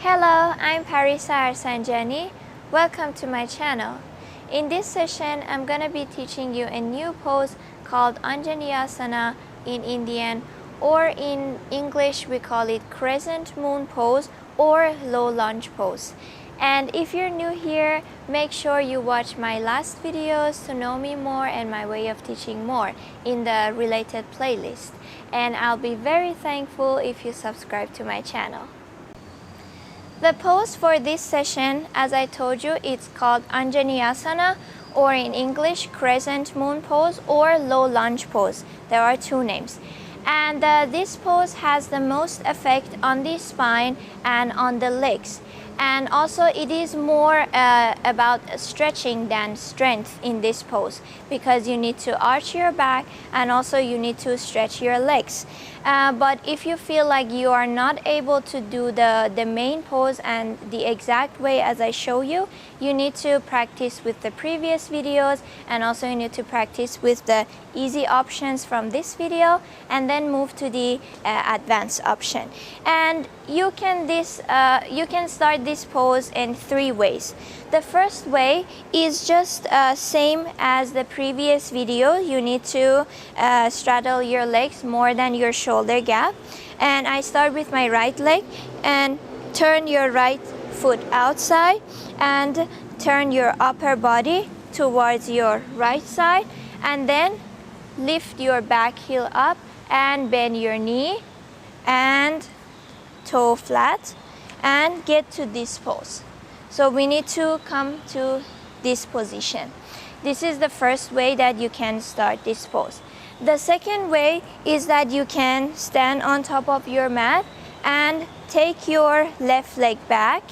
Hello, I'm Parisa Anjaneyasana. Welcome to my channel. In this session, I'm going to be teaching you a new pose called Anjaneyasana in Indian, or in English we call it Crescent Moon pose or low lunge pose. And if you're new here, make sure you watch my last videos to know me more and my way of teaching more in the related playlist. And I'll be very thankful if you subscribe to my channel. The pose for this session, as I told you, it's called Anjaneyasana, or in English Crescent Moon pose or low lunge pose. There are two names. And this pose has the most effect on the spine and on the legs. And also it is more about stretching than strength in this pose, because you need to arch your back and also you need to stretch your legs. But if you feel like you are not able to do the main pose and the exact way as I show you, you need to practice with the previous videos, and also you need to practice with the easy options from this video and then move to the advanced option. And you can start this pose in three ways. The first way is just same as the previous video. You need to straddle your legs more than your shoulder gap. And I start with my right leg and turn your right foot outside and turn your upper body towards your right side, and then lift your back heel up and bend your knee and toe flat and get to this pose. So we need to come to this position. This is the first way that you can start this pose. The second way is that you can stand on top of your mat and take your left leg back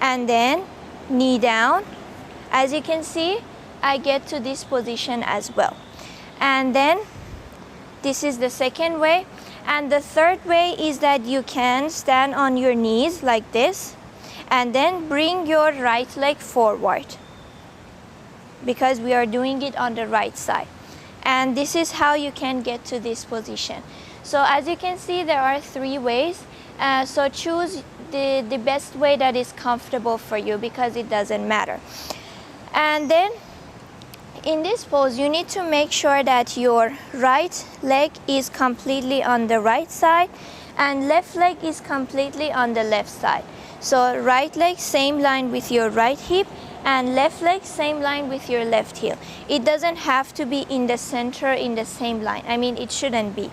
and then knee down. As you can see, I get to this position as well. And then this is the second way. And the third way is that you can stand on your knees like this and then bring your right leg forward, because we are doing it on the right side. And this is how you can get to this position. So as you can see, there are three ways. So choose the best way that is comfortable for you, because it doesn't matter. And then in this pose, you need to make sure that your right leg is completely on the right side and left leg is completely on the left side. So right leg same line with your right hip and left leg same line with your left heel. It doesn't have to be in the center in the same line. I mean, it shouldn't be.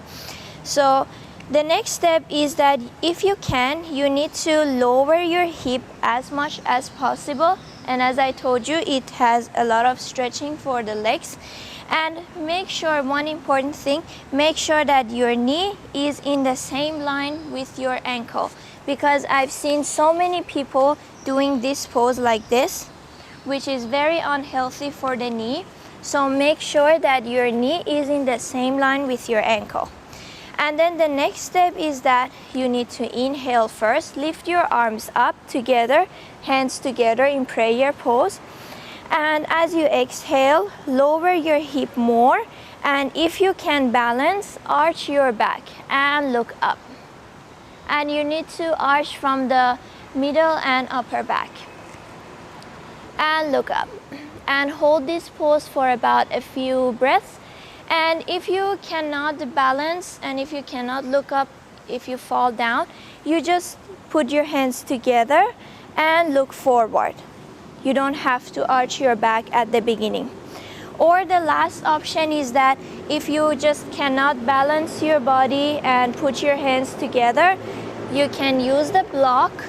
So the next step is that if you can, you need to lower your hip as much as possible. And as I told you, it has a lot of stretching for the legs. And make sure, one important thing, make sure that your knee is in the same line with your ankle. Because I've seen so many people doing this pose like this, which is very unhealthy for the knee. So make sure that your knee is in the same line with your ankle. And then the next step is that you need to inhale first, lift your arms up together, hands together in prayer pose. And as you exhale, lower your hip more. And if you can balance, arch your back and look up. And you need to arch from the middle and upper back. And look up. And hold this pose for about a few breaths. And if you cannot balance and if you cannot look up, if you fall down, you just put your hands together and look forward. You don't have to arch your back at the beginning. Or the last option is that if you just cannot balance your body and put your hands together, you can use the block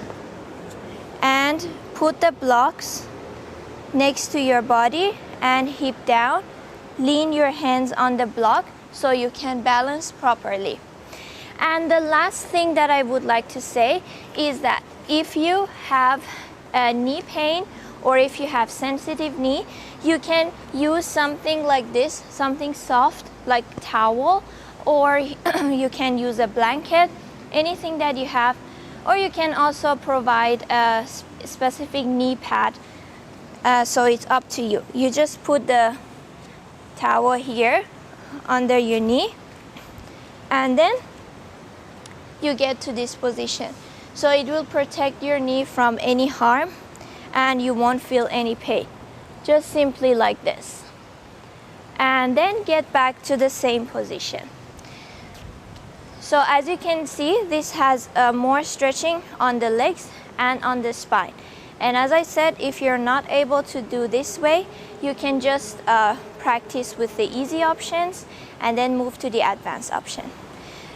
and put the blocks next to your body and hip down. Lean your hands on the block so you can balance properly. And the last thing that I would like to say is that if you have a knee pain or if you have sensitive knee, you can use something like this, something soft like towel, or you can use a blanket, anything that you have, or you can also provide a specific knee pad. So it's up to you. You just put the towel here under your knee and then you get to this position. So it will protect your knee from any harm and you won't feel any pain. Just simply like this. And then get back to the same position. So as you can see, this has more stretching on the legs and on the spine. And as I said, if you're not able to do this way, you can just practice with the easy options and then move to the advanced option.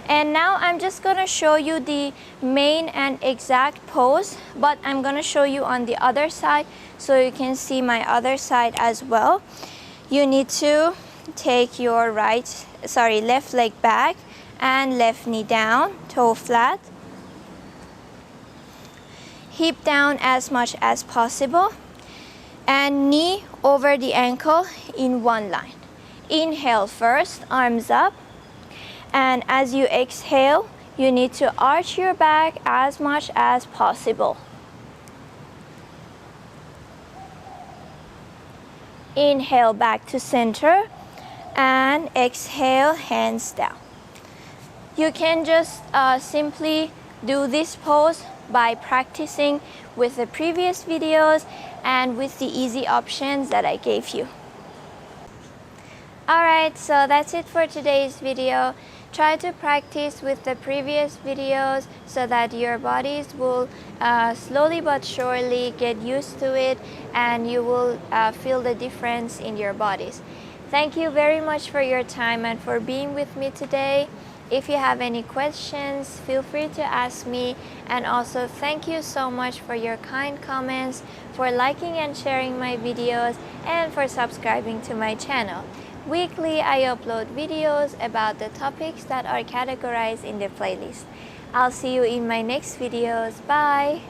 And now I'm just going to show you the main and exact pose, but I'm going to show you on the other side so you can see my other side as well. You need to take your left leg back and left knee down, toe flat. Hip down as much as possible and knee over the ankle in one line. Inhale first, arms up. And as you exhale, you need to arch your back as much as possible. Inhale back to center and exhale, hands down. You can just simply do this pose by practicing with the previous videos and with the easy options that I gave you. Alright, so that's it for today's video. Try to practice with the previous videos so that your bodies will slowly but surely get used to it and you will feel the difference in your bodies. Thank you very much for your time and for being with me today. If you have any questions, feel free to ask me, and also thank you so much for your kind comments, for liking and sharing my videos, and for subscribing to my channel. Weekly, I upload videos about the topics that are categorized in the playlist. I'll see you in my next videos. Bye!